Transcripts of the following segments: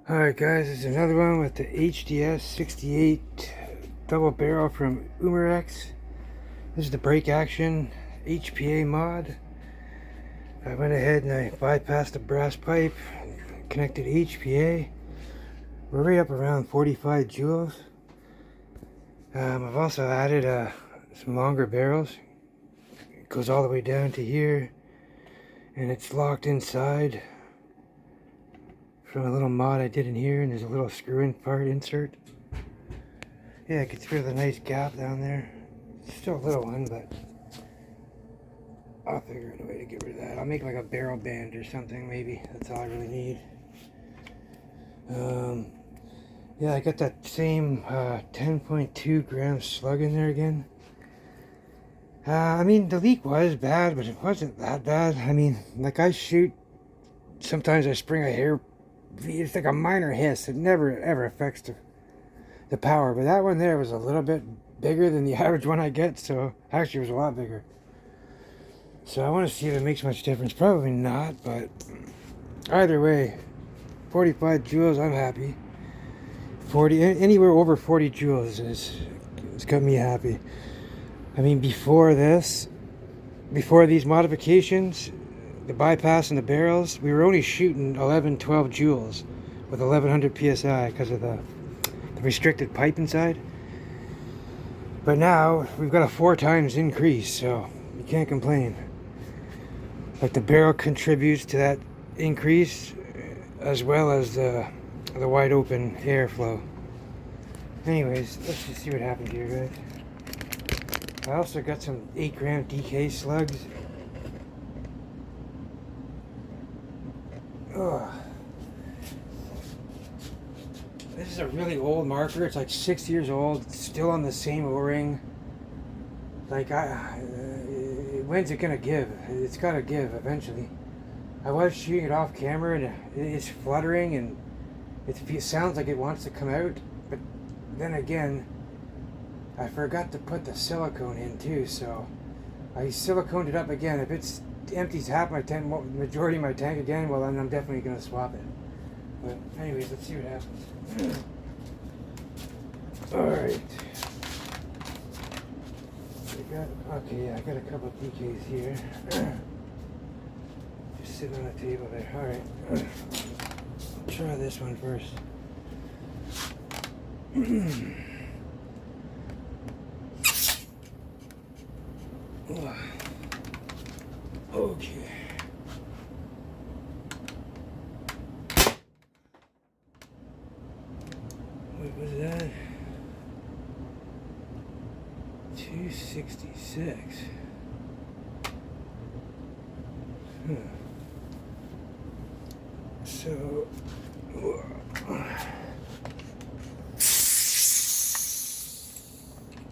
Alright guys, this is another one with the HDS68 double barrel from Umarex. This is the brake action HPA mod. I went ahead and I bypassed the brass pipe, connected HPA. We're right up around 45 joules. I've also added some longer barrels. It goes all the way down to here and it's locked inside from a little mod I did in here, and there's a little screw-in part insert. Yeah, I could throw the nice gap down there. It's still a little one, but I'll figure out a way to get rid of that. I'll make like a barrel band or something, maybe. That's all I really need. Yeah, I got that same 10.2 gram slug in there again. I mean, the leak was bad, but it wasn't that bad. I mean, like I shoot, sometimes I spring a hair. It's like a minor hiss. It never ever affects the power, but that one there was a little bit bigger than the average one I get, so actually it was a lot bigger. So I want to see if it makes much difference. Probably not, but either way, 45 joules, I'm happy. 40, anywhere over 40 joules it's got me happy. I mean, before these modifications, the bypass and the barrels, we were only shooting 11-12 joules with 1100 psi because of the restricted pipe inside. But now we've got a 4 times increase, so you can't complain. Like the barrel contributes to that increase as well as the wide open airflow. Anyways, let's just see what happens here, guys. I also got some 8 gram DK slugs. Ugh. This is a really old marker. It's like 6 years old. It's still on the same O-ring. Like, when's it gonna give? It's gotta give eventually. I was shooting it off camera and it's fluttering and it sounds like it wants to come out. But then again, I forgot to put the silicone in too, so I siliconed it up again. If it's empties half my tank, majority of my tank again, well then I'm definitely going to swap it. But anyways, let's see what happens. Alright. I got a couple of DKs here. Just sitting on the table there. Alright. Try this one first. Okay. What was that? 266. So,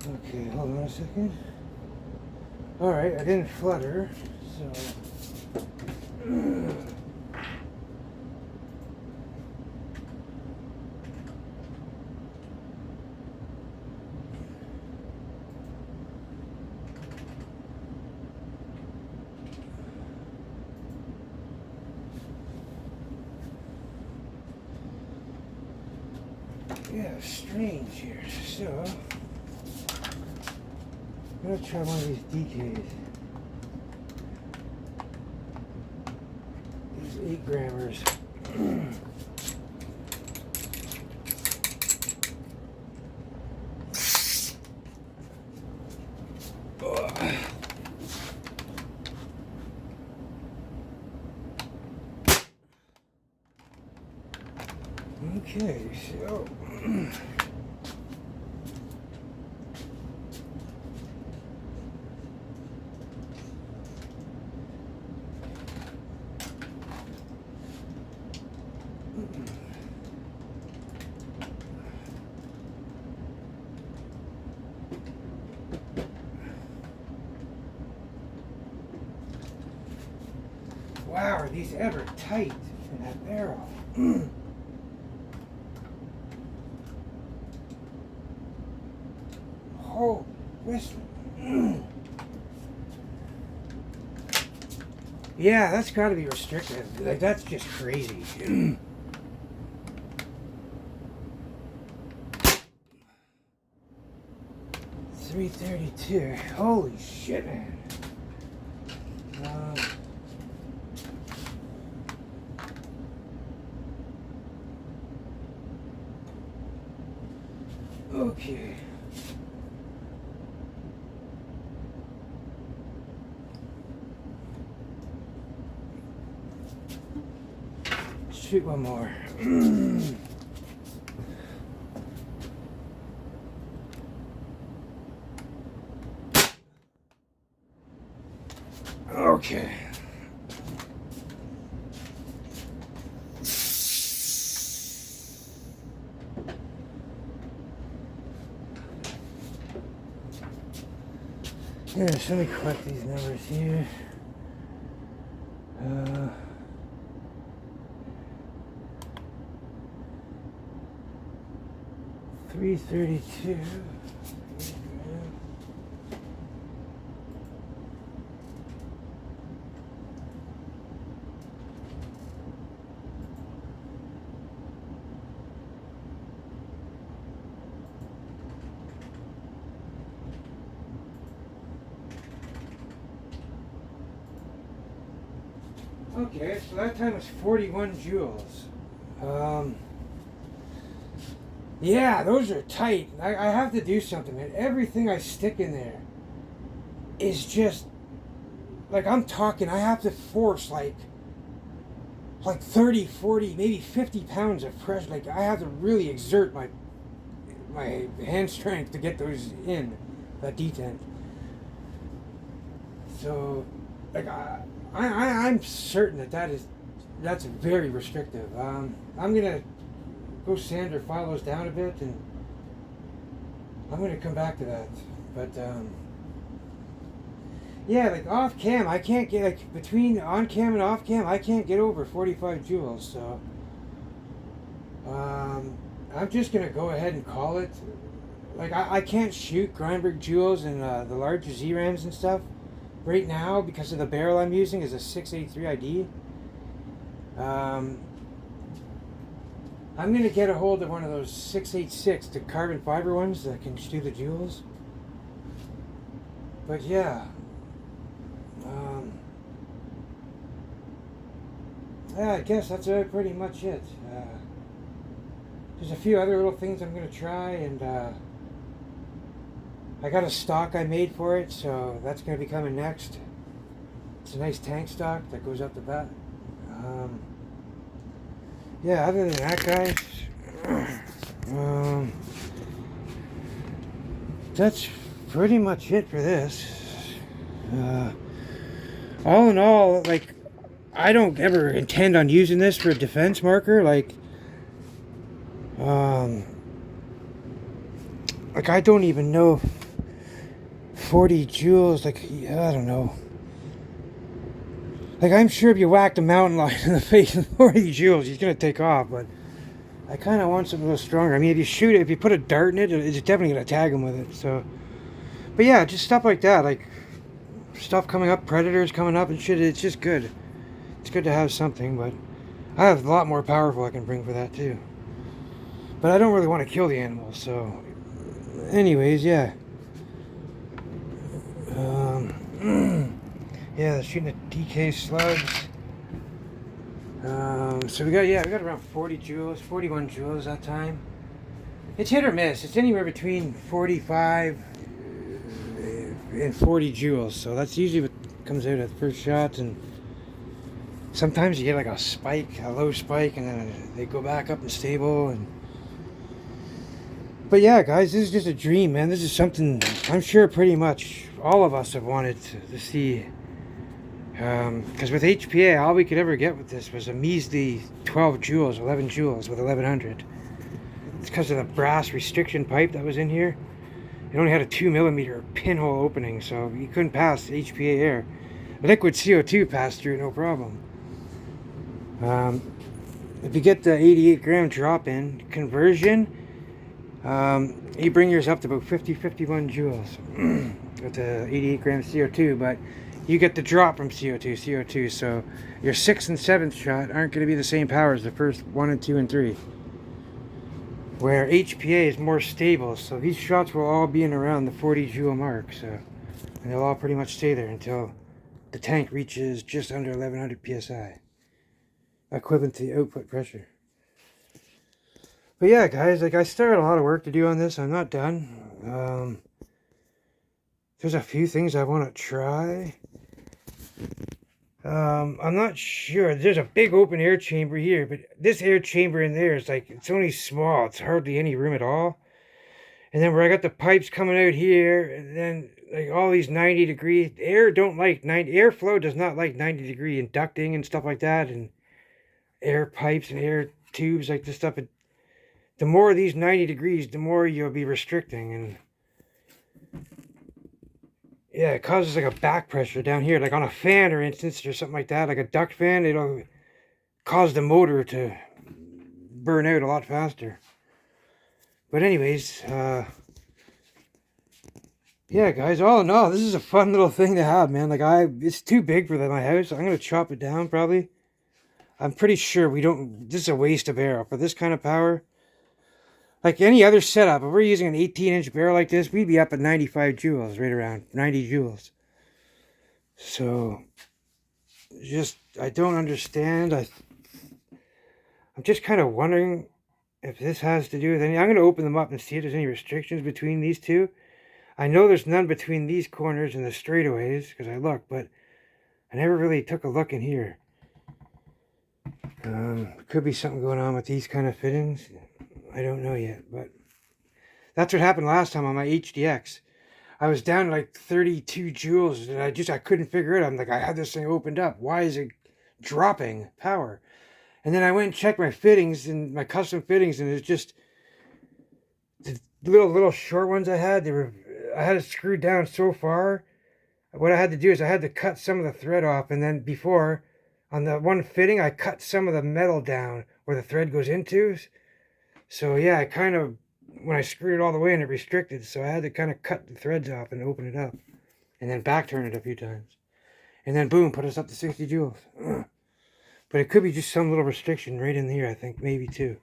okay, hold on a second. Alright, I didn't flutter, so yeah, strange here. So I'm gonna try one of these DKs. These 8 grammers. Okay, so wow, are these ever tight in that barrel? Oh, listen. Yeah, that's got to be restricted. Like, that's just crazy. 332. Holy shit, man. Okay. Shoot one more. Okay. Yeah, so let me collect these numbers here. 332. Okay, so that time was 41 joules. Yeah, those are tight. I have to do something, man. Everything I stick in there is just, like, I'm talking, I have to force, like 30, 40, maybe 50 pounds of pressure. Like, I have to really exert my hand strength to get those in, that detent. So, like, I'm certain that's very restrictive. I'm gonna go sand or file those down a bit, and I'm gonna come back to that. But yeah, like off cam, I can't get, like, between on cam and off cam, I can't get over 45 joules. So I'm just gonna go ahead and call it. Like, I can't shoot Grindberg joules and the larger Z-Rams and stuff right now because of the barrel I'm using is a 683 ID. I'm going to get a hold of one of those 686, the carbon fiber ones that can do the joules. But yeah, yeah, I guess that's pretty much it. There's a few other little things I'm going to try, and I got a stock I made for it, so that's going to be coming next. It's a nice tank stock that goes up the bat. Yeah, other than that, guys, that's pretty much it for this. All in all, like, I don't ever intend on using this for a defense marker. Like I don't even know 40 joules, like, I don't know. Like, I'm sure if you whacked a mountain lion in the face with 40 joules, he's going to take off, but I kind of want something a little stronger. I mean, if you shoot it, if you put a dart in it, it's definitely going to tag him with it, so. But yeah, just stuff like that, like, stuff coming up, predators coming up and shit, it's just good. It's good to have something, but I have a lot more powerful I can bring for that, too. But I don't really want to kill the animals, so. Anyways, yeah. Yeah, shooting the DK slugs. So we got around 40 joules, 41 joules that time. It's hit or miss. It's anywhere between 45 and 40 joules. So that's usually what comes out at the first shot. And sometimes you get like a spike, a low spike, and then they go back up and stable. And but yeah, guys, this is just a dream, man. This is something I'm sure pretty much all of us have wanted to see. Because with HPA, all we could ever get with this was a measly 12 joules, 11 joules with 1100. It's because of the brass restriction pipe that was in here. It only had a 2mm pinhole opening, so you couldn't pass HPA air. Liquid CO2 passed through, no problem. If you get the 88 gram drop in conversion, you bring yours up to about 51 joules with the 88 gram CO2, but you get the drop from CO2, so your 6th and 7th shot aren't going to be the same power as the first 1 and 2 and 3. where HPA is more stable. So these shots will all be in around the 40 joule mark. So, and they'll all pretty much stay there until the tank reaches just under 1100 psi, equivalent to the output pressure. But yeah, guys, like I still got a lot of work to do on this. I'm not done. There's a few things I want to try. I'm not sure. There's a big open air chamber here, but this air chamber in there is like, it's only small. It's hardly any room at all. And then where I got the pipes coming out here, and then like all these 90 degree, airflow does not like 90 degree inducting and stuff like that, and air pipes and air tubes like this stuff. The more of these 90 degrees, the more you'll be restricting, and yeah, it causes like a back pressure down here, like on a fan, or instance, or something like that, like a duct fan. It'll cause the motor to burn out a lot faster. But anyways, yeah, guys, all in all, this is a fun little thing to have, man. Like it's too big for my house. I'm gonna chop it down probably. I'm pretty sure this is a waste of barrel for this kind of power. Like any other setup, if we're using an 18-inch barrel like this, we'd be up at 95 joules, right around 90 joules. So, I don't understand. I'm just kind of wondering if this has to do with any. I'm going to open them up and see if there's any restrictions between these two. I know there's none between these corners and the straightaways, because I looked, but I never really took a look in here. Could be something going on with these kind of fittings. I don't know yet, but that's what happened last time on my HDX. I was down to like 32 joules, and I couldn't figure it out. I'm like, I had this thing opened up. Why is it dropping power? And then I went and checked my fittings and my custom fittings, and it's just the little short ones I had. I had it screwed down so far. What I had to do is I had to cut some of the thread off, and then before on the one fitting, I cut some of the metal down where the thread goes into. So yeah, I kind of, when I screwed it all the way in, it restricted. So I had to kind of cut the threads off and open it up. And then back turn it a few times. And then boom, put us up to 60 joules. But it could be just some little restriction right in here, I think, maybe too.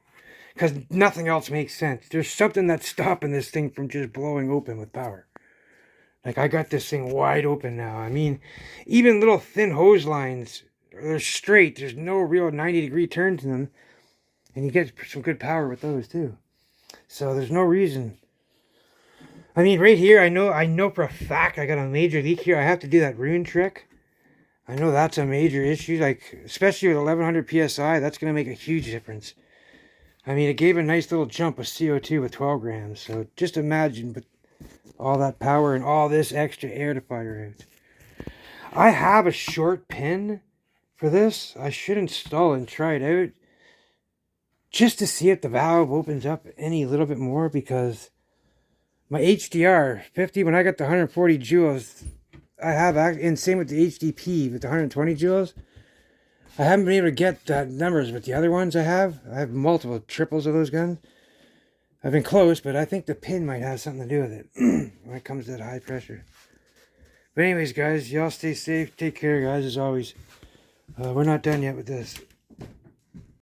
Because nothing else makes sense. There's something that's stopping this thing from just blowing open with power. Like I got this thing wide open now. I mean, even little thin hose lines, they're straight. There's no real 90-degree turns in them. And you get some good power with those too. So there's no reason. I mean, right here, I know for a fact I got a major leak here. I have to do that rune trick. I know that's a major issue. Like, especially with 1100 psi, that's going to make a huge difference. I mean, it gave a nice little jump of CO2 with 12 grams. So just imagine with all that power and all this extra air to fire out. I have a short pin for this. I should install it and try it out, just to see if the valve opens up any little bit more, because my HDR 50, when I got the 140 joules, I have, and same with the HDP with the 120 joules, I haven't been able to get the numbers with the other ones I have. I have multiple triples of those guns. I've been close, but I think the pin might have something to do with it when it comes to that high pressure. But anyways, guys, y'all stay safe. Take care, guys, as always. We're not done yet with this.